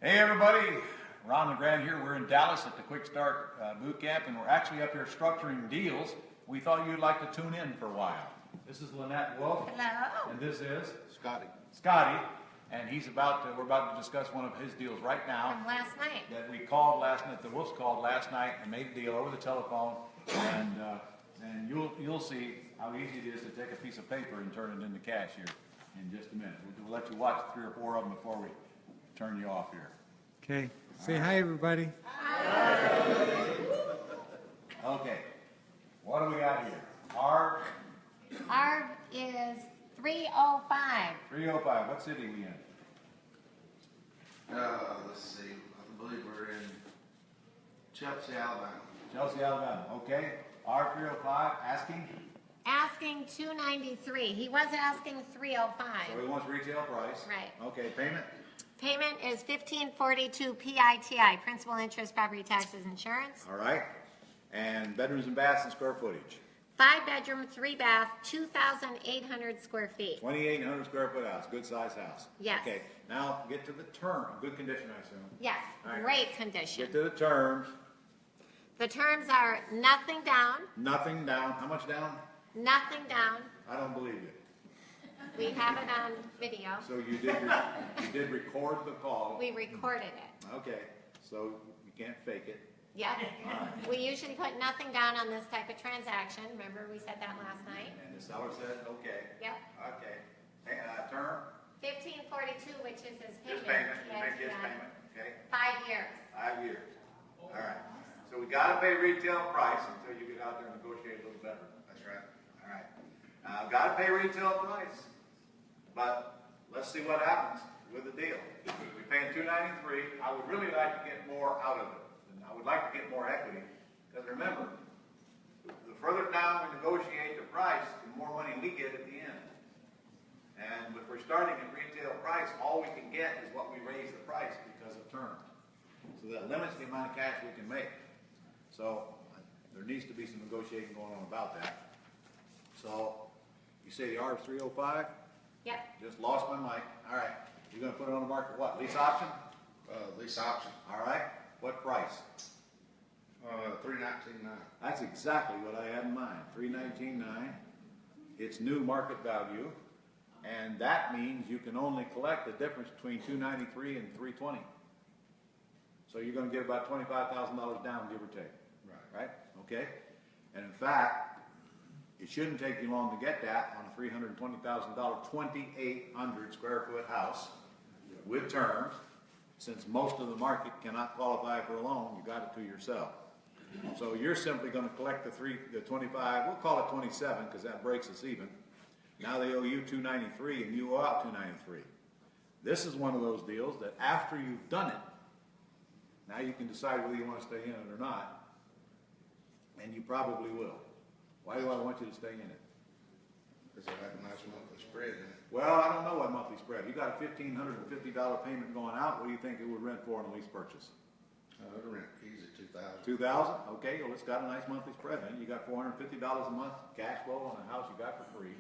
Hey everybody, Ron LeGrand here. We're in Dallas at the Quick Start Boot Camp, and we're actually up here structuring deals. We thought you'd like to tune in for a while. This is Lynette Wolf. Hello. And this is Scotty. and we're about to discuss one of his deals right now. From last night. That we called last night, the Wolves called last night and made a deal over the telephone, and you'll see how easy it is to take a piece of paper and turn it into cash here in just a minute. We'll let you watch 3 or 4 of them before we turn you off here. Okay. Say hi, everybody. Okay. What do we got here? Arb Arb is 305. 305. What city are we in? Let's see. I believe we're in Chelsea, Alabama. Chelsea, Alabama. Okay. Arb 305. Asking? Asking 293. He was asking 305. So he wants retail price. Right. Okay. Payment? Payment is 1542 PITI, principal, interest, property taxes, insurance. All right. And bedrooms and baths and square footage? 5 bedroom, 3 bath, 2,800 square feet. 2,800 square foot house. Good size house. Yes. Okay. Now get to the term. Good condition, I assume. Yes, All right. great condition. Get to the terms. The terms are nothing down, Nothing down. How much down? nothing down. I don't believe you. We have it on video. So you did record the call. We recorded it. Okay. So you can't fake it. Yeah. We usually put nothing down on this type of transaction. Remember we said that last night? And the seller said, okay. Yep. Okay. Hey, term? 1542, which is his His payment. payment. You make his payment. Okay. 5 years. 5 years. All right. So we got to pay retail price until you get out there and negotiate a little better. That's right. All right. Got to pay retail price. But let's see what happens with the deal. We're paying $293. I would really like to get more out of it. And I would like to get more equity. Because remember, the further down we negotiate the price, the more money we get at the end. And if we're starting at retail price, all we can get is what we raise the price because of terms. So that limits the amount of cash we can make. So there needs to be some negotiating going on about that. So you say the Arb's 305? Yep. Just lost my mic. All right. You're going to put it on the market what? Lease option? Lease option. All right. What price? $319,900. That's exactly what I had in mind. $319,900. It's new market value, and that means you can only collect the difference between $293 and $320. So you're going to get about $25,000 down, give or take. Right? Okay? And in fact, it shouldn't take you long to get that on a $320,000, 2,800 square foot house with terms. Since most of the market cannot qualify for a loan, you got it to yourself. So you're simply going to collect the 25, we'll call it 27 because that breaks us even. Now they owe you $293 and you owe out $293. This is one of those deals that after you've done it, now you can decide whether you want to stay in it or not, and you probably will. Why do I want you to stay in it? Because they have a nice monthly spread in it. Well, I don't know what monthly spread. You got a $1,550 payment going out. What do you think it would rent for on a lease purchase? The rent easy $2,000. $2,000? Okay, well it's got a nice monthly spread. Then you got $450 a month cash flow on a house you got for free.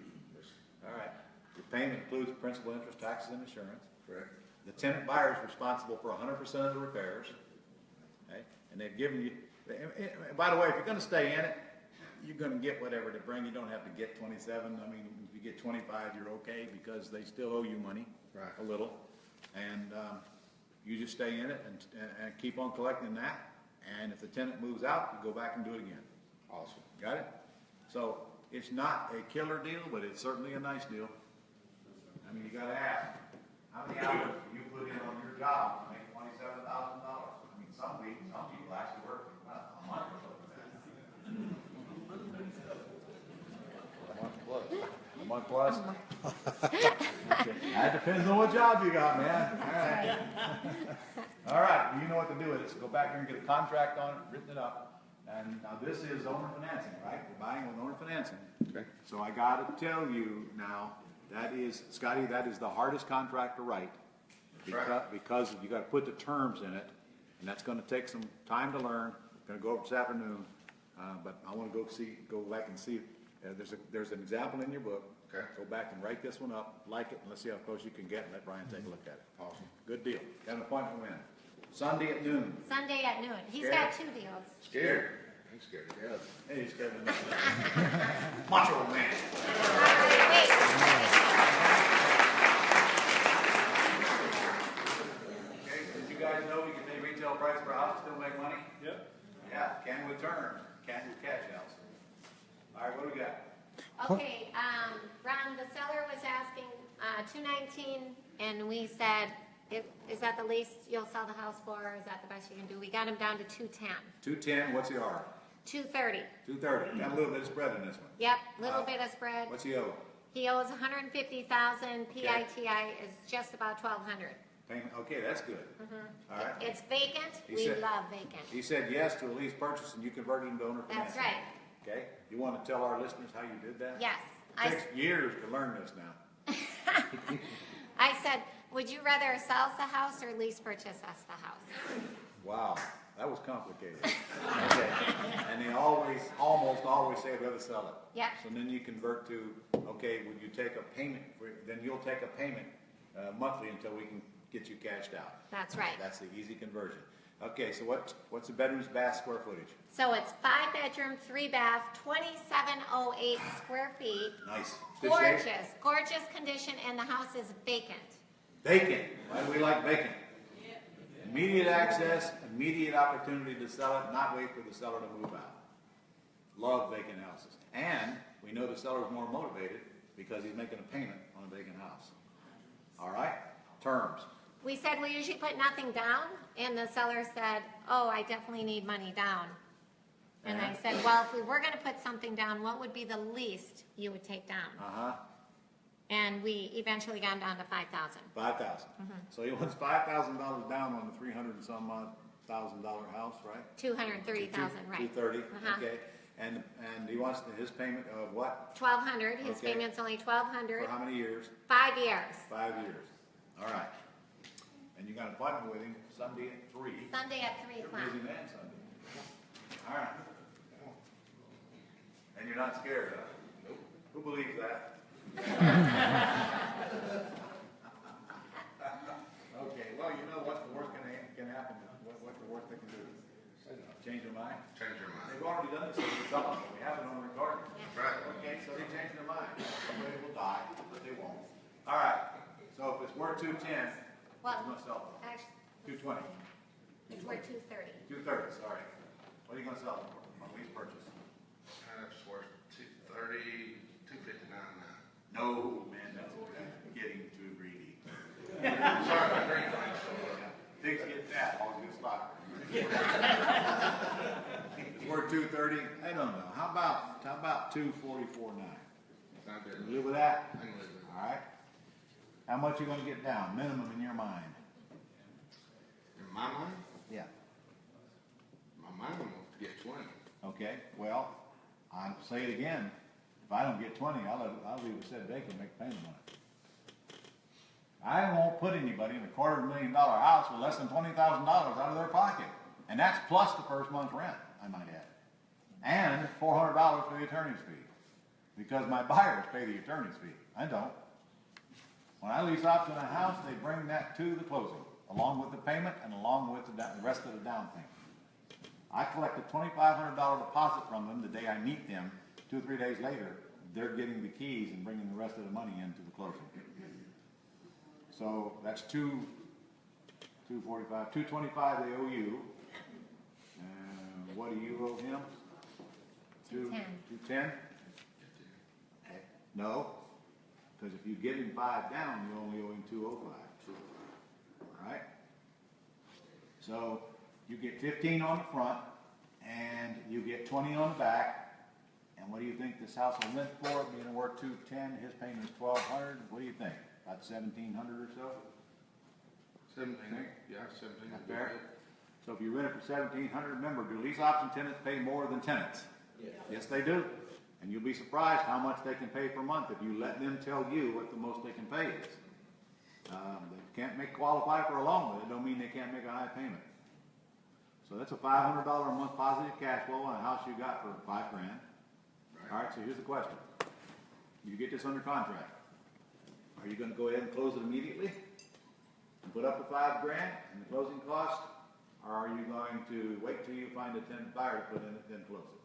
All right. Your payment includes principal, interest, taxes, and insurance. Correct. The tenant buyer is responsible for 100% of the repairs. Okay? And they've given you. By the way, if you're going to stay in it, you're going to get whatever they bring. You don't have to get 27. I mean, if you get 25, you're okay because they still owe you money, Right. a little. And you just stay in it and keep on collecting that. And if the tenant moves out, you go back and do it again. Awesome. Got it? So it's not a killer deal, but it's certainly a nice deal. I mean, you got to ask, how many hours do you put in on your job to make $27,000? I mean, some people actually work a month or something. A month plus? Okay. That depends on what job you got, man. All right. All right. Well, you know what to do with it. So go back here and get a contract on it, written it up. And now this is owner financing, right? We're buying with owner financing. Okay. So I got to tell you now, that is, Scotty, that is the hardest contract to write. Because you got to put the terms in it. And that's going to take some time to learn. Going to go over this afternoon. But I want to go back and see. There's an example in your book. Okay. Go back and write this one up, like it, and let's see how close you can get, and let Brian take a look at it. Awesome. Good deal. Got an appointment when? Sunday at noon. Sunday at noon. He's Scared? got 2 deals. Scared. I'm scared to death. Hey, he's Kevin. Macho man. All right, wait. Okay, did you guys know you can pay retail price per house, still make money? Yep. Yeah, can with terms, can't with cash outs. All right, what do we got? Okay, Ron, the seller was asking, $219, and we said, is that the least you'll sell the house for, or is that the best you can do? We got him down to $210. 210, what's he offer? $230. 230, got a little bit of spread in this one. Yep, little bit of spread. What's he owe? He owes $150,000, PITI is just about $1,200. Payment, okay, that's good. All right. It's vacant, He we said- love vacant. He said yes to a lease purchase and you converted him to owner That's financing. right, Okay, you want to tell our listeners how you did that? yes. It takes years to learn this now. I said, would you rather sell us the house or lease purchase us the house? Wow, that was complicated. Okay, and they almost always say they'd rather sell it. Yep. So then you convert to, okay, would you take a payment, then you'll take a payment monthly until we can get you cashed out. That's right. That's the easy conversion. Okay, so what's the bedrooms, bath, square footage? So it's 5 bedroom, 3 bath, 2708 square feet. Nice. Good shape? Gorgeous condition, and the house is vacant. Vacant. Why do we like vacant? Immediate access, immediate opportunity to sell it, not wait for the seller to move out. Love vacant houses. And we know the seller's more motivated because he's making a payment on a vacant house. All right? Terms. We said we usually put nothing down, and the seller said, oh, I definitely need money down. And I said, well, if we were gonna put something down, what would be the least you would take down? Uh-huh. And we eventually got down to 5,000. 5,000. So he wants $5,000 down on the 300 and some odd $1,000 house, right? 230,000, right? 230, Uh-huh. okay. And he wants his payment of what? 1,200, his Okay. payment's only 1,200, For how many years? 5 years. 5 years. All right. And you got an appointment with him Sunday at 3. Sunday at 3 You're a o'clock. busy man Sunday. All right. And you're not scared, huh? Nope. Who believes that? Okay, well, you know what the worst can happen, what the worst they can do? Change their mind? Change your mind. They've already done this, so we tell them, we have it on recording. That's right. Okay, so they change their mind. Somebody will die, but they won't. All right, so if it's worth 210, Well, it's gonna sell for actually, 220, it's worth 230. 230, sorry. What are you gonna sell it for, on lease purchase? That's worth 230, 259 now. No, man, that's getting too greedy. Sorry about green things. Pigs get fat, always get slaughtered. It's worth 230, I don't know. How about 244.9? Sound good. You live with that? I can live with it. All right. How much you gonna get down, minimum in your mind? In my mind, Yeah. I'm gonna get 20. Okay, well, I'll say it again. If I don't get 20, I'll leave it set vacant and make a payment on it. I won't put anybody in a $250,000 house with less than $20,000 out of their pocket. And that's plus the first month's rent, I might add. And $400 for the attorney's fee. Because my buyers pay the attorney's fee. I don't. When I lease option a house, they bring that to the closing, along with the payment and along with the rest of the down payment. I collect a $2,500 deposit from them the day I meet them. 2 or 3 days later, they're getting the keys and bringing the rest of the money into the closing. So that's 245, 225 they owe you. And what do you owe him? 210. Okay. No, because if you give him 5 down, you only owe him 205. All right. So you get 15 on the front, and you get 20 on the back. And what do you think this house will rent for? Being worth 210, his payment is 1,200. What do you think? About 1,700 or so. 17, yeah, 17. Not fair. So if you rent it for 1,700, remember, do lease option tenants pay more than tenants? Yes, they do. And you'll be surprised how much they can pay per month if you let them tell you what the most they can pay is. They can't qualify for a loan, but it don't mean they can't make a high payment. So that's a $500 a month positive cash flow on a house you got for $5 grand. All right, so here's the question. you get this under contract. Are you gonna go ahead and close it immediately? And put up the $5 grand and the closing cost? Or are you going to wait till you find a tenant buyer to put in it, then close it?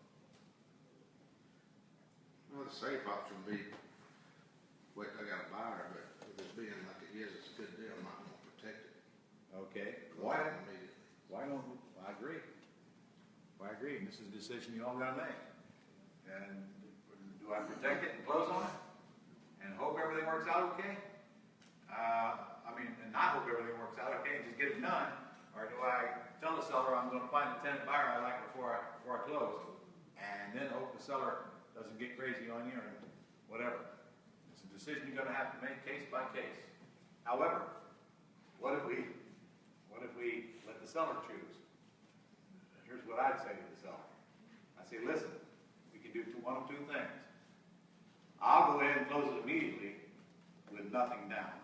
Well, the safe option would be, wait, I got a buyer, but with it being like it is, it's a good deal, I'm not gonna protect it. Okay, Close why, it immediately. why don't, I agree. I agree, and this is a decision you all gotta make. And do I protect it and close on it? And hope everything works out okay? And not hope everything works out okay and just get it done? Or do I tell the seller I'm gonna find a tenant buyer I like before I close? And then hope the seller doesn't get crazy on you or whatever. It's a decision you're gonna have to make case by case. However, what if we let the seller choose? Here's what I'd say to the seller. I say, listen, we can do one of two things. I'll go ahead and close it immediately with nothing down.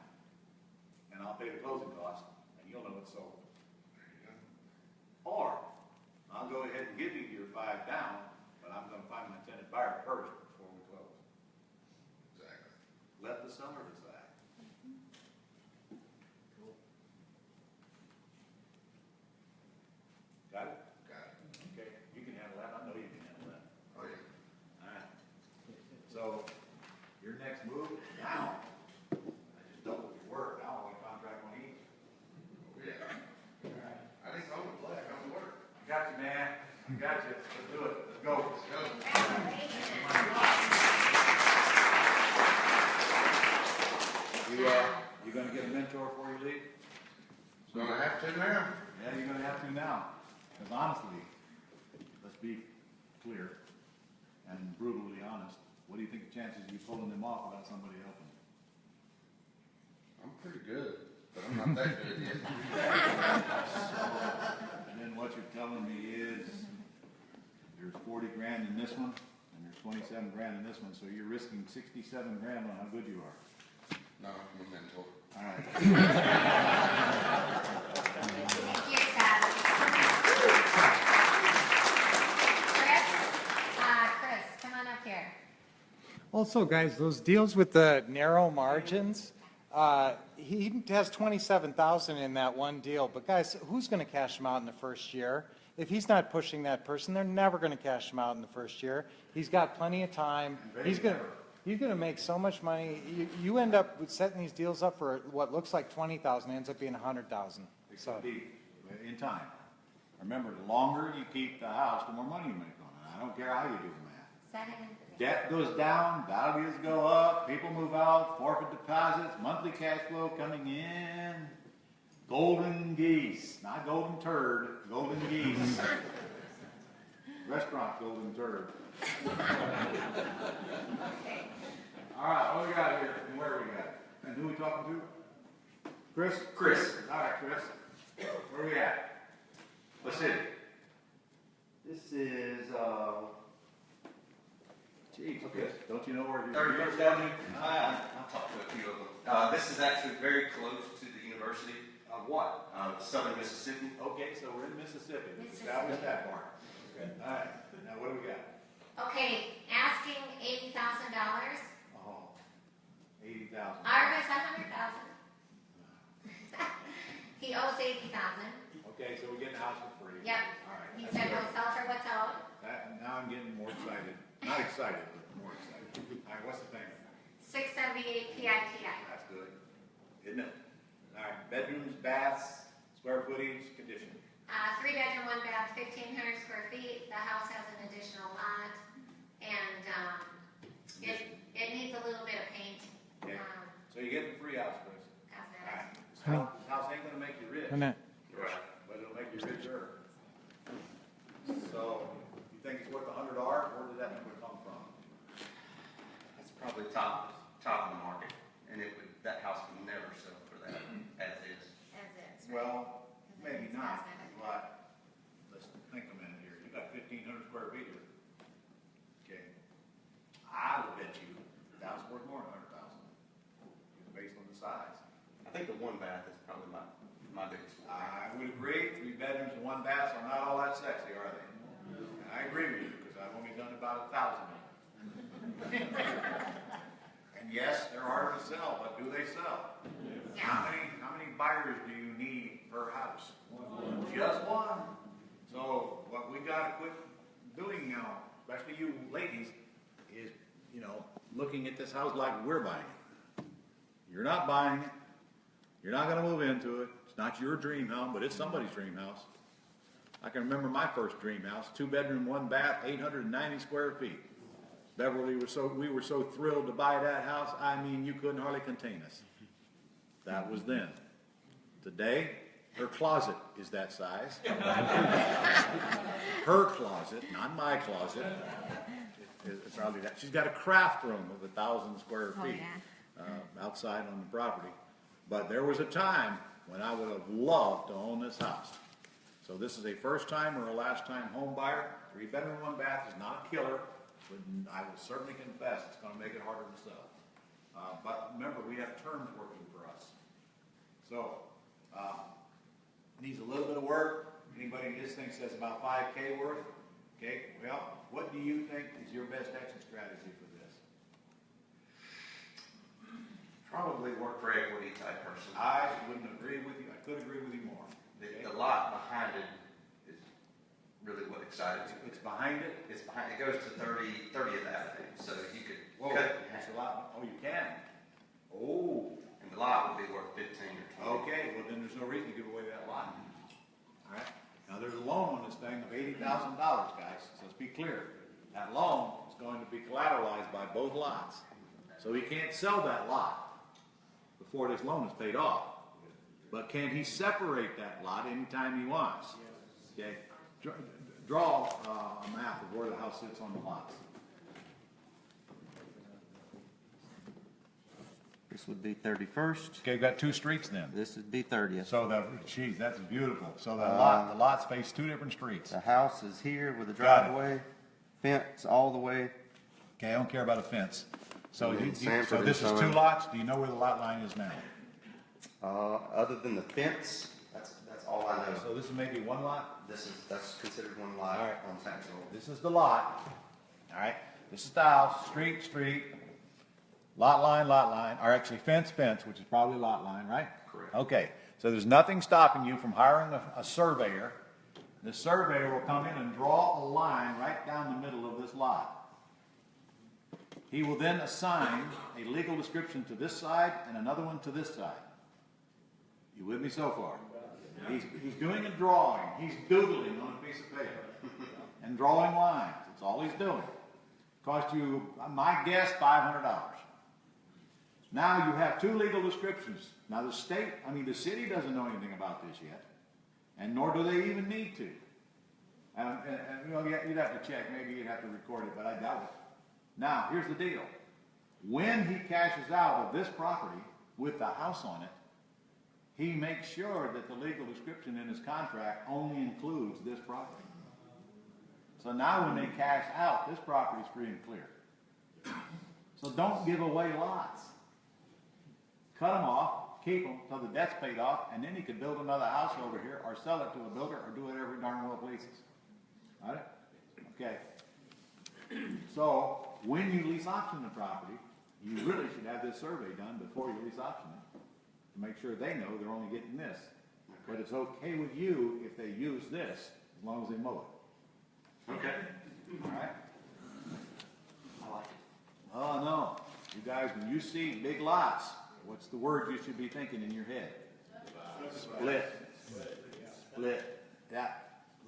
And I'll pay the closing cost, and you'll know it's sold. Or, I'll go ahead and give you your $5 down, but I'm gonna find my tenant buyer first before we close. Exactly. Let the seller decide. Got it? Got it. Okay, you can handle that, I know you can handle that. Oh, yeah. Alright. So, your next move, now, I just doubled your work, now I want to contract on each. Oh, yeah. Alright. I think I'm gonna play, I'm gonna work. I got you, man, I got you, let's do it, let's go. Let's go. You gonna get a mentor before you leave? Gonna have to now. Yeah, you're gonna have to now, because honestly, let's be clear and brutally honest, what do you think the chances of you pulling them off without somebody helping you? I'm pretty good, but I'm not that good yet. And then what you're telling me is, there's 40 grand in this one, and there's 27 grand in this one, so you're risking 67 grand on how good you are. No, I'm a mentor. All right. Thank you, Scott. Chris, come on up here. Also, guys, those deals with the narrow margins, he has 27,000 in that one deal, but guys, who's going to cash them out in the first year? If he's not pushing that person, they're never going to cash them out in the first year. He's got plenty of time. He's going to make so much money. You end up with setting these deals up for what looks like 20,000, ends up being 100,000. So, in time. Remember, the longer you keep the house, the more money you make on it. I don't care how you do the math. 7 and 3. Debt goes down, values go up, people move out, forfeit deposits, monthly cash flow coming in. Golden geese, not golden turd, golden geese. Restaurant golden turd. All right, what we got here and where we got? And who we talking to? Chris? Chris. All right, Chris. Where we at? What city? This is, Jeez, Chris, don't you know where you're? 31st Avenue. I'll talk to a few of them. This is actually very close to the university, What? Southern Mississippi. Okay, so we're in Mississippi. Let's Mississippi. establish that part. Okay. All right, now what do we got? Okay, asking $80,000. Oh, 80,000. Ours is 100,000. He owes 80,000. Okay, so we're getting a house for free. Yep. All right. He that's said good. he'll sell for what's owed. Now I'm getting more excited. Not excited, but more excited. All right, what's the thing? 678 PITI. That's good, isn't it? All right, bedrooms, baths, square footage, condition. 3 bedroom, 1 bath, 1,500 square feet. The house has an additional lot, and it needs a little bit of paint. Okay, so you're getting a free house, Chris. All right, Cosmetics. this house ain't gonna make you rich, Lynette. Right. but it'll make you richer. So, you think it's worth $100? Where did that number come from? That's probably top of the market, and that house would never sell for that as is. As is. Well, maybe It's not, cosmetic. but let's think a minute here. You got 1,500 square feet here. Okay. I would bet you that was worth more than 100,000, based on the size. I think the 1 bath is probably my biggest one. I would agree, 3 bedrooms and 1 bath are not all that sexy, are they? And I agree with you, because I've only done about 1,000 of them. yes, they're harder to sell, but do they sell? How many buyers do you need per house? Just one. So what we gotta quit doing now, especially you ladies, is, looking at this house like we're buying it. You're not buying it. You're not gonna move into it. It's not your dream home, but it's somebody's dream house. I can remember my first dream house, 2-bedroom, 1 bath, 890 square feet. Beverly we were so thrilled to buy that house. I mean, you couldn't hardly contain us. That was then. Today, her closet is that size. Her closet, not my closet, is probably that. She's got a craft room of 1,000 square feet outside on the property. But there was a time when I would have loved to own this house. So this is a first time or a last time home buyer. 3-bedroom, 1 bath is not a killer, but I will certainly confess it's going to make it harder to sell. But remember, we have terms working for us. So, needs a little bit of work. Anybody in this thing says about $5K worth? Okay, well, what do you think is your best exit strategy for this? Probably work for equity type person. I wouldn't agree with you. I could agree with you more. Okay? The lot behind it is really what excited me. It's behind it? It's behind, it goes to 30th Avenue, so you could Whoa, cut it in that's half. a lot. Oh, you can? Oh. And the lot would be worth 15 or 20. Okay, well then there's no reason to give away that lot. All right? Now there's a loan on this thing of $80,000, guys, so let's be clear. That loan is going to be collateralized by both lots. So he can't sell that lot before this loan is paid off. But can he separate that lot anytime he wants? Okay? Draw a map of where the house sits on the lots. This would be 31st. Okay, you've got 2 streets then. This would be 30th. So geez, that's beautiful. So the lots face 2 different streets. The house is here with a Got it. driveway, fence all the way. Okay, I don't care about a fence. So, And then so Sanford this and is 2 Son. lots? Do you know where the lot line is now? Other than the fence, That's all I know. So this is maybe 1 lot? That's considered one lot All right. on tax roll. This is the lot. All right, this is the house, street, lot line, or actually fence, which is probably lot line, right? Correct. Okay, so there's nothing stopping you from hiring a surveyor. The surveyor will come in and draw a line right down the middle of this lot. He will then assign a legal description to this side and another one to this side. You with me so far? He's doing a drawing. He's doodling on a piece of paper and drawing lines. That's all he's doing. Cost you, my guess, $500. Now you have 2 legal descriptions. Now the city doesn't know anything about this yet, and nor do they even need to. You'd have to check. Maybe you'd have to record it, but I doubt it. Now, here's the deal. When he cashes out of this property with the house on it, he makes sure that the legal description in his contract only includes this property. So now when they cash out, this property is free and clear. So don't give away lots. Cut them off, keep them till the debt's paid off, and then he could build another house over here or sell it to a builder or do whatever he darn well pleases. All right? Okay. So when you lease auction the property, you really should have this survey done before you lease auction it to make sure they know they're only getting this. But it's okay with you if they use this as long as they mow it. Okay. All right? I like it. Oh, no. You guys, when you see big lots, what's the word you should be thinking in your head? Split. Split. Yeah.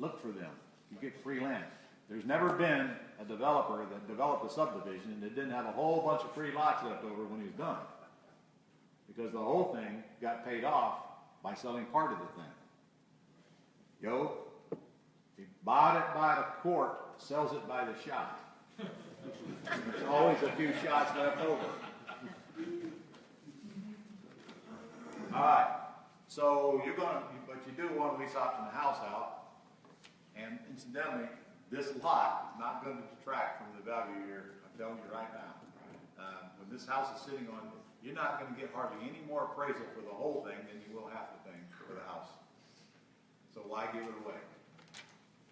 Look for them. You get free land. There's never been a developer that developed a subdivision and that didn't have a whole bunch of free lots left over when he's done. Because the whole thing got paid off by selling part of the thing. Yo, he bought it by the quart, sells it by the shot. There's always a few shots left over. All right, so but you do want to lease option the house out, and incidentally, this lot is not going to detract from the value here. I'm telling you right now. When this house is sitting on, you're not going to get hardly any more appraisal for the whole thing than you will half the thing for the house. So why give it away?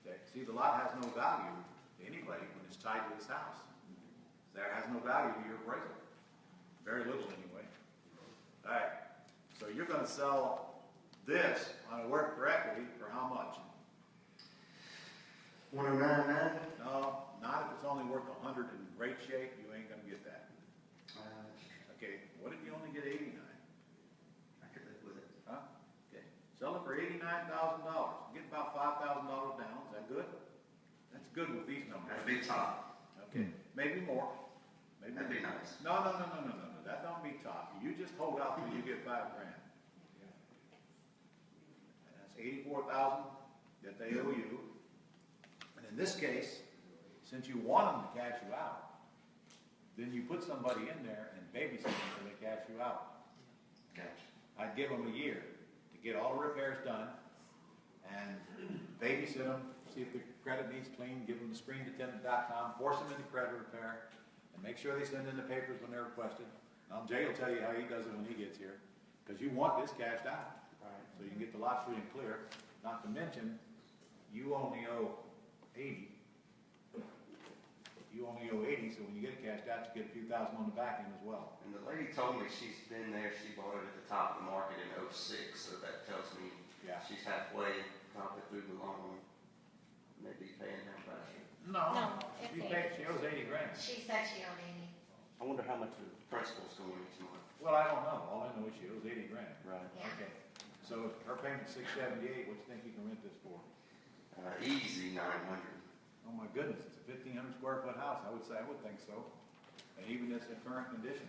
Okay. See, the lot has no value to anybody when it's tied to this house. There has no value to your appraisal. very little anyway. All right, so you're gonna sell this on a work for equity for how much? 109.9? No, not if it's only worth 100 in great shape, you ain't gonna get that. Okay, what if you only get 89? I could live with it. Huh? Okay, sell it for $89,000, get about $5,000 down, is that good? That's good with these numbers. That'd be top. Okay, maybe more. Maybe That'd be more. nice. No, that don't be top. You just hold out till you get $5,000. And that's 84,000 that they owe you. And in this case, since you want them to cash you out, then you put somebody in there and babysit them until they cash you out. Gotcha. I'd give them a year to get all the repairs done and babysit them, see if the credit needs clean, give them the screendetendant.com, force them into credit repair, and make sure they send in the papers when they're requested. Now, Jay will tell you how he does it when he gets here, because you want this cashed out. So you can get the lot free and clear. Not to mention, you only owe 80. You only owe 80, so when you get it cashed out, you get a few thousand on the back end as well. And the lady told me she's been there, she bought it at the top of the market in '06, so that tells me Yeah. she's halfway, probably through the loan, maybe paying her back. No, it's She owes 80 grand. She said she owed 80. I wonder how much the principal's going each month. Well, I don't know. All I know is she owes 80 grand. Right. Yeah. Okay. So her payment's 678. What do you think you can rent this for? Easy 900. Oh my goodness, it's a 1,500 square foot house. I would say, I would think so. And even it's in current condition.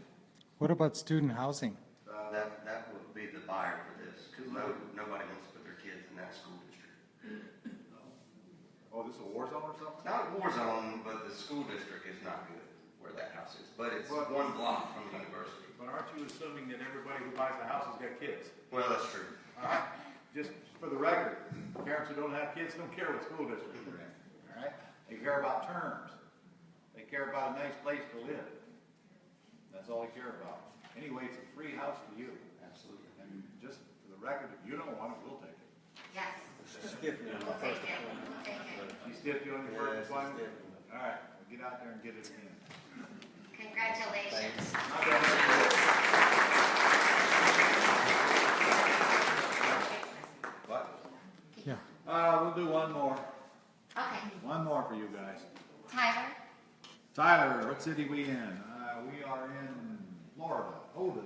What about student housing? That would be the buyer for this, because nobody wants to put their kids in that school district. Oh, this is a war zone or something? Not a war zone, but the school district is not good where that house is, but it's Well, one block from the university. But aren't you assuming that everybody who buys a house has got kids? Well, that's true. All right? Just for the record, parents who don't have kids don't care what school district they're in. All right? They care about terms. They care about a nice place to live. That's all they care about. Anyway, it's a free house to you. Absolutely. And just for the record, if you don't want it, we'll take it. Yes. We'll take it. We'll take it. You stiffed you on your first appointment? All right, well, get out there and get it again. Congratulations. Not that What? Yeah. We'll do one more. Okay. One more for you guys. Tyler? Tyler, what city we in? We are in Florida. Oh,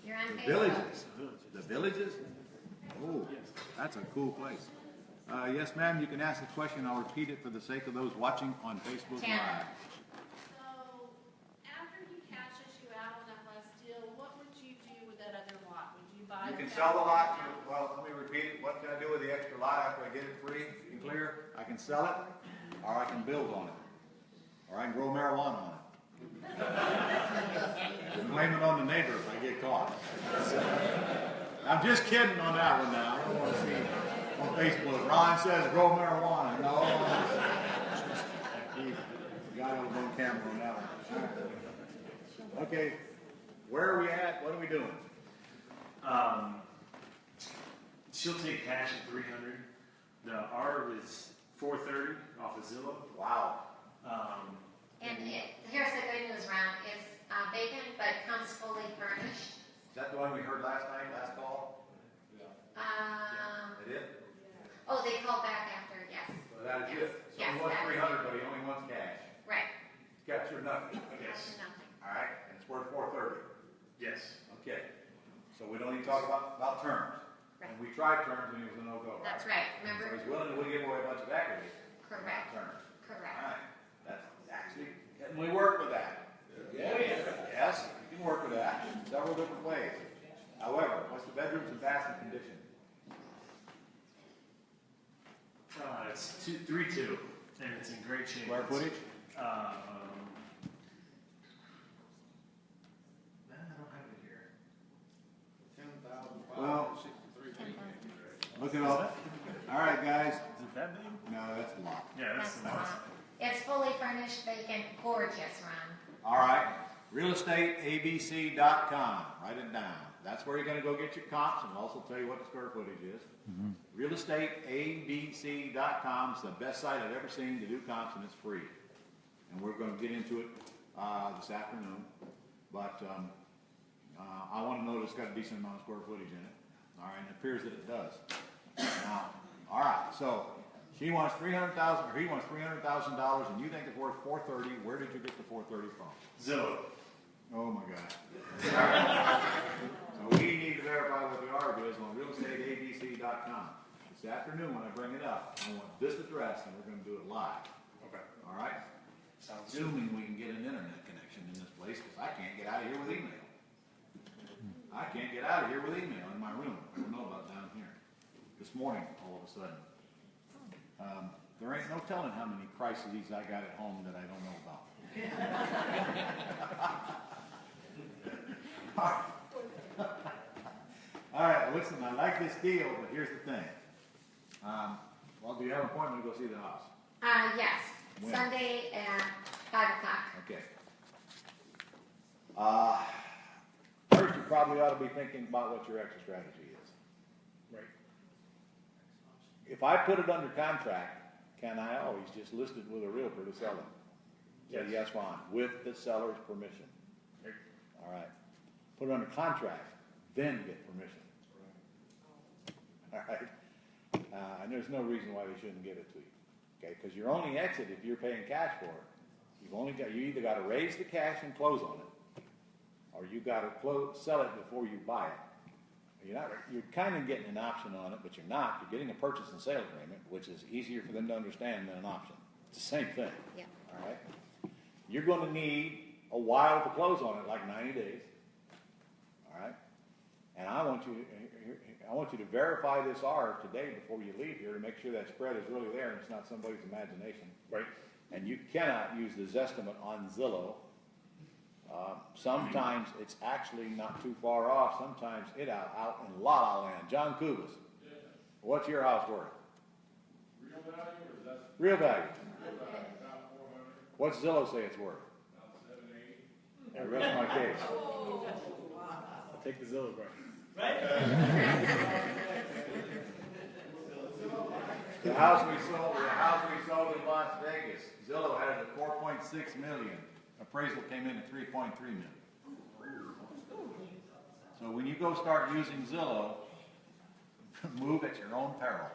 You're on the Facebook. Villages. The Villages? Oh, that's a cool place. Yes, ma'am, you can ask the question. I'll repeat it for the sake of those watching on Facebook Tanner. Live. So, after he cashes you out on that last deal, what would you do with that other lot? Would you buy? You can it sell the back? lot, well, let me repeat it, what can I do with the extra lot after I get it free and clear? I can sell it, or I can build on it, or I can grow marijuana on it. And blame it on the neighbor if I get caught. I'm just kidding on that one now, I don't want to see on Facebook, Ron says grow marijuana, no. He got on camera on that one. Okay, where are we at, what are we doing? She'll take cash at 300. The R is 430 off of Zillow. Wow. And here's the good news, Ron. It's vacant, but comes fully furnished. Is that the one we heard last night, last call? It is? Oh, they called back after, yes. So that is Yes. it? So Yes, he wants that is 300, but he only wants cash. Right. He's got your nothing. That's nothing. All right, and it's worth 430. Yes. Okay. So we don't need to talk about terms. Right. And we tried terms and he was a no-go. That's right. So Remember? he's willing to give away a bunch of equity. Correct. Terms. Correct. All right. That's actually, can we work with that? Yes, you can work with that. Several different ways. However, what's the bedrooms and baths condition? It's 3.2, and it's in great shape. Square footage? I don't have it here. Well, look it up. All right, guys. Is it that big? No, that's a lot. Yeah, that's That's the the one. lot. It's fully furnished, vacant, gorgeous, Ron. All right, realestateabc.com, write it down. That's where you're gonna go get your comps, and I'll also tell you what the square footage is. Realestateabc.com is the best site I've ever seen to do comps, and it's free. And we're gonna get into it, this afternoon. But, I wanna know that it's got a decent amount of square footage in it. All right, and it appears that it does. Now, all right, so she wants $300,000, or he wants $300,000, and you think it's worth 430. Where did you get the 430 from? Zillow. Oh my God. So we need to verify what the ARB is on realestateabc.com. This afternoon when I bring it up, I want this address and we're gonna do it live. Okay. All right? Sounds good. Assuming we can get an internet connection in this place, because I can't get out of here with email. I can't get out of here with email in my room. I don't know about down here. This morning, all of a sudden. There ain't no telling how many crises I got at home that I don't know about. All right, listen, I like this deal, but here's the thing. Well, do you have an appointment to go see the house? Yes, When? Sunday at 5 o'clock. Okay. First, you probably ought to be thinking about what your exit strategy is. Right. If I put it under contract, can I always just list it with a realtor to sell it? Say, yes, fine, with the seller's permission. Right. All right. Put it under contract, then get permission. All right. And there's no reason why they shouldn't give it to you. Okay, because your only exit, if you're paying cash for it, you either got to raise the cash and close on it, or you got to sell it before you buy it. You're kind of getting an option on it, but you're not. You're getting a purchase and sale agreement, which is easier for them to understand than an option. It's the same thing. Yeah. All right. You're going to need a while to close on it, like 90 days. All right. And I want you to verify this R today before you leave here to make sure that spread is really there and it's not somebody's imagination. Right. And you cannot use the Zestimate on Zillow. Sometimes it's actually not too far off. Sometimes it out in La La Land. John Kubas, what's your house worth? Real value or is that? Real value. Real value, about 400, What's Zillow say it's worth? about 780. I rest my case. I'll take the Zillow price. The house we sold in Las Vegas, Zillow had it at 4.6 million. Appraisal came in at 3.3 million. So when you go start using Zillow, move at your own peril.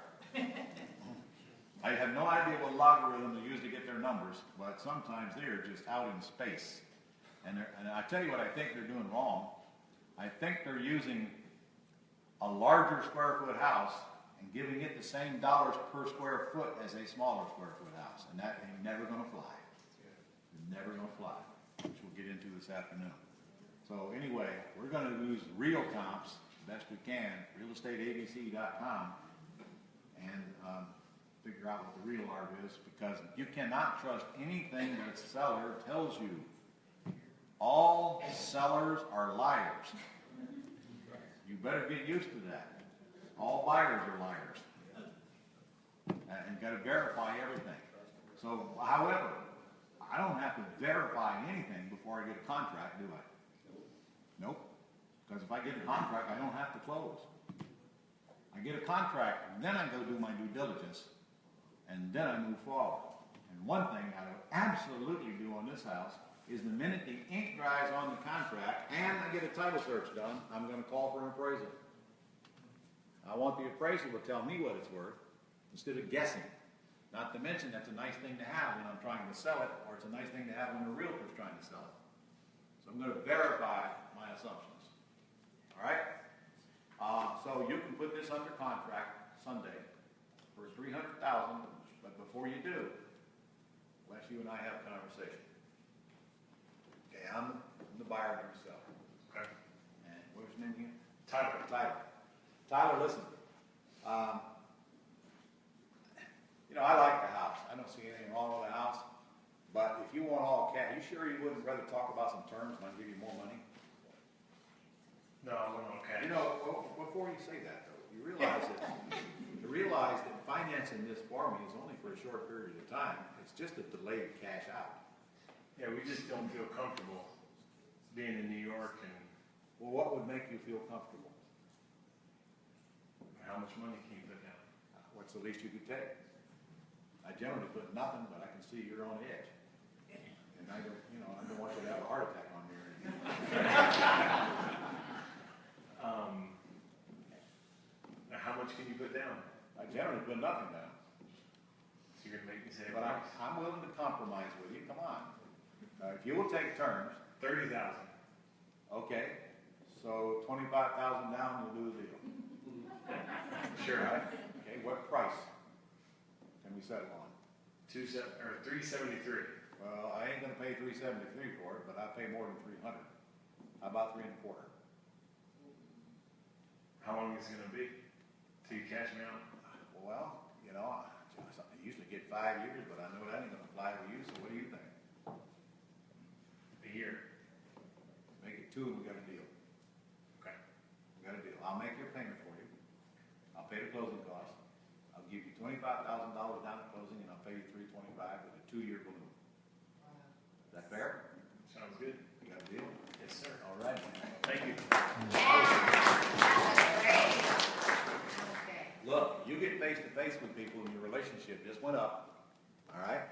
I have no idea what logarithm they use to get their numbers, but sometimes they are just out in space. And I tell you what I think they're doing wrong. I think they're using a larger square foot house and giving it the same dollars per square foot as a smaller square foot house. And that ain't never going to fly. Never going to fly, which we'll get into this afternoon. So anyway, we're going to use real comps best we can, realestateabc.com, and figure out what the real ARV is, because you cannot trust anything that a seller tells you. All sellers are liars. You better get used to that. All buyers are liars. And you got to verify everything. So, however, I don't have to verify anything before I get a contract, do I? Nope. Because if I get a contract, I don't have to close. I get a contract, and then I go do my due diligence, and then I move forward. And one thing I would absolutely do on this house is the minute the ink dries on the contract and I get a title search done, I'm going to call for an appraisal. I want the appraisal to tell me what it's worth instead of guessing. Not to mention that's a nice thing to have when I'm trying to sell it, or it's a nice thing to have when a realtor's trying to sell it. So I'm going to verify my assumptions. All right? So you can put this under contract Sunday for $300,000, but before you do, let you and I have a conversation. Okay, I'm the buyer of the seller. Okay. And what's your name again? Tyler. Tyler, listen. I like the house. I don't see anything wrong with the house. But if you want all cash, you sure you wouldn't rather talk about some terms and I'll give you more money? No, I went okay. Before you say that though, you realize that financing this for me is only for a short period of time. It's just a delayed cash out. Yeah, we just don't feel comfortable being in New York and Well, what would make you feel comfortable? how much money can you put down? What's the least you could take? I generally put nothing, but I can see you're on edge. And I don't want you to have a heart attack on me or anything. Now how much can you put down? I generally put nothing down, So you're gonna make me say a but price? I'm willing to compromise with you, come on. If you will take terms, 30,000. okay, so 25,000 down, we'll do the deal. Sure. All right? Okay, what price can we settle on? 373. Well, I ain't gonna pay $373 for it, but I pay more than $300. How about 325? How long is it gonna be till you cash me out? Well, you know, I usually get 5 years, but I know that ain't gonna fly with you, so what do you think? A year. Make it 2 and we got a deal. Okay. We got a deal. I'll make your payment for you. I'll pay the closing costs. I'll give you $25,000 down at closing and I'll pay you $325 with a 2-year balloon. Is that fair? Sounds good. You got a deal? Yes, sir. All right. Thank you. Look, you get face to face with people and your relationship just went up. All right?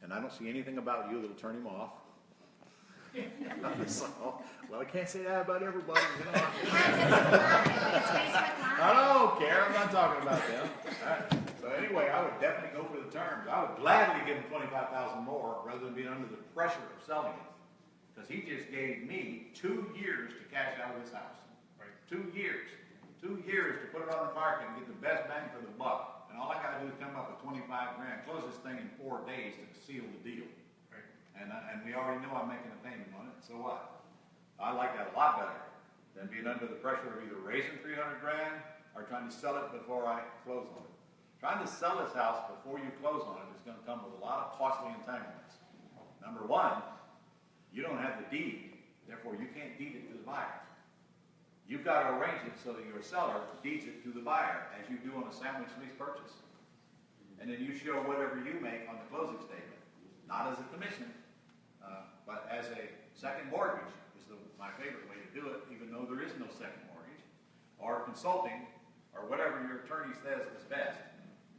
And I don't see anything about you that'll turn him off. So, well, I can't say that about everybody, you know. I don't care. I'm not talking about them. All right. So anyway, I would definitely go for the terms. I would gladly give him 25,000 more rather than being under the pressure of selling it. Because he just gave me 2 years to cash out of this house. Right. 2 years. 2 years to put it on the market and get the best bang for the buck. And all I gotta do is come up with 25 grand, close this thing in 4 days to seal the deal. Right. And we already know I'm making a payment on it, so what? I like that a lot better than being under the pressure of either raising 300 grand or trying to sell it before I close on it. Trying to sell this house before you close on it is gonna come with a lot of costly entanglements. Number one, you don't have the deed, therefore you can't deed it to the buyer. You've got to arrange it so that your seller deeds it to the buyer, as you do on a sandwich lease purchase. And then you show whatever you make on the closing statement, not as a commission, but as a second mortgage is my favorite way to do it, even though there is no second mortgage, or consulting, or whatever your attorney says is best.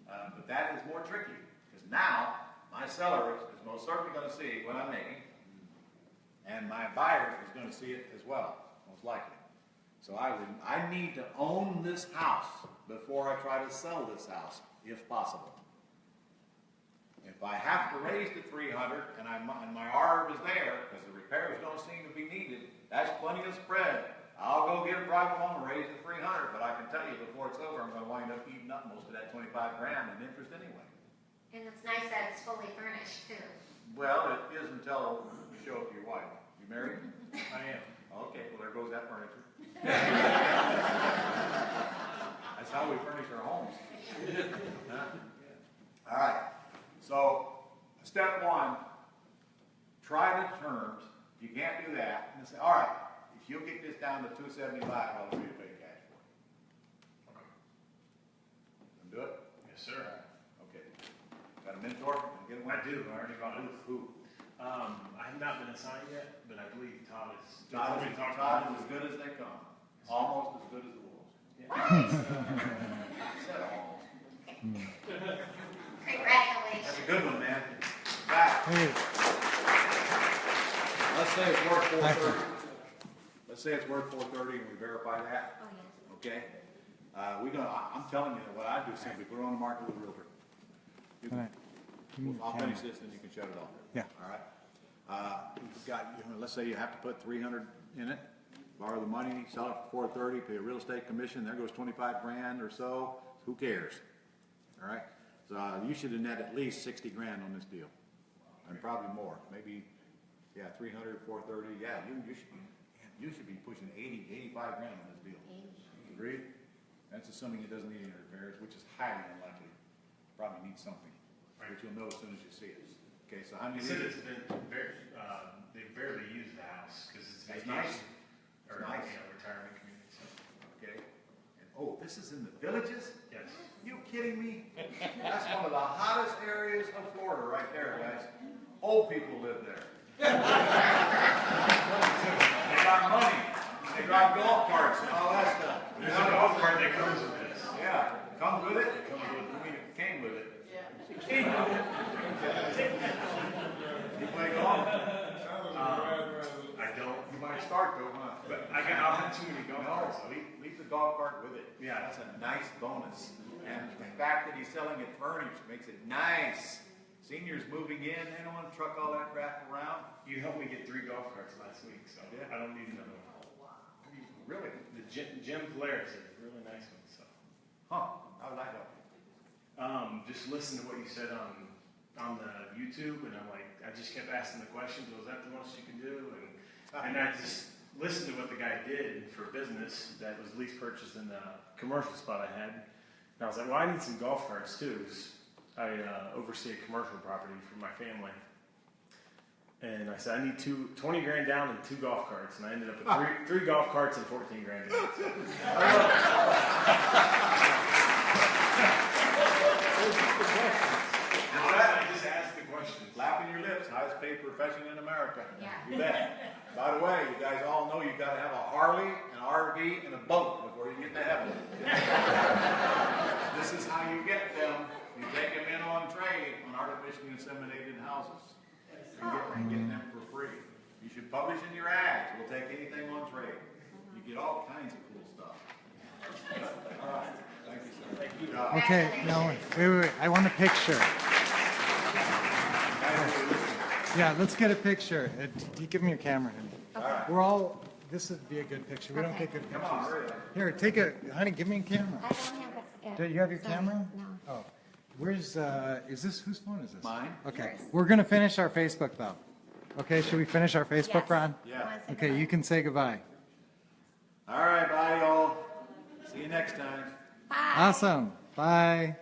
But that is more tricky, because now my seller is most certainly going to see what I'm making, and my buyer is going to see it as well, most likely. So I need to own this house before I try to sell this house, if possible. If I have to raise to 300 and my ARV is there, because the repairs don't seem to be needed, that's plenty of spread. I'll go get a private loan and raise it 300, but I can tell you before it's over, I'm going to wind up eating up most of that 25 grand in interest anyway. And it's nice that it's fully furnished too. Well, it is until you show it to your wife. You married? I am. Okay, well, there goes that furniture. That's how we furnish our homes. Huh? All right. So, step one, try the terms. If you can't do that, and say, all right, if you'll get this down to 275, I'll agree to pay cash for it. Okay. And do it? Yes, sir. Okay. Got a mentor? Get one? I do. I already got it. Who? I have not been assigned yet, but I believe Todd is. Todd is as good as they come. Almost as good as the Wolves. Yeah. I said almost. Congratulations. That's a good one, man. Back. Let's say it's worth 430. Let's say it's worth 430 and we verify that. Oh, yes. Okay? I'm telling you what I do simply put it on the market with a realtor. You can- I'll finish this and you can shut it off. Yeah. All right? Let's say you have to put 300 in it, borrow the money, sell it for 430, pay a real estate commission, there goes 25 grand or so, who cares? All right? So you should have net at least 60 grand on this deal, and probably more, maybe, 300, 430, you should be pushing 80, 85 grand on this deal. Agreed? That's assuming it doesn't need any repairs, which is highly unlikely. Probably needs something, which you'll know as soon as you see it. Okay, so how many? He said it's been they barely use the house because it's That's vacation. nice. Or Nice. retirement community. So. Okay, and this is in the Villages? Yes. You kidding me? That's one of the hottest areas of Florida right there, guys. Old people live there. They got money. They got golf carts and all that stuff. There's a golf cart that comes with this. Yeah, comes with it? It comes with it. I mean, it came with it. Came with it. You play golf? I don't. You might start though, huh? But I'll have too many golf carts. No, golf cart with it. Yeah. That's a nice bonus. And the fact that he's selling it furnished makes it nice. Seniors moving in, they don't want to truck all that crap around. You helped me get 3 golf carts last week, so Yeah. I don't need another one. Really? The Jim Polaris is a really nice one, so. Huh, how would that help? Just listen to what you said on the YouTube, and I'm like, I just kept asking the questions, was that the most you can do? And I just listened to what the guy did for business that was lease purchased in the commercial spot I had. And I was like, well, I need some golf carts too, 'cause I oversee a commercial property for my family. And I said, I need 20 grand down and 2 golf carts. And I ended up with three golf carts and 14 grand down. So. I just asked the questions. Flapping your lips, highest paid profession in America. Yeah. You bet. By the way, you guys all know you gotta have a Harley, an RV, and a boat before you get to heaven. This is how you get them. You take them in on trade on artificially inseminated houses. And get them for free. You should publish in your ads. We'll take anything on trade. You get all kinds of cool stuff. All right. Thank you, sir. Thank you. Okay, no, wait, I want a picture. Yeah, let's get a picture. You give me your camera. We're all, this would be a good picture. We don't Okay. get good Come on, pictures. hurry up. Here, take a, honey, give me a camera. I don't have it. Do you have your Sorry, camera? No. Oh, where's, is this, whose phone is this? Mine? Okay, Yours. we're gonna finish our Facebook though. Okay, should we finish our Facebook, Yes. Ron? Yeah. Wanna say Okay, goodbye? you can say goodbye. All right, bye, y'all. See you next time. Bye. Awesome, bye.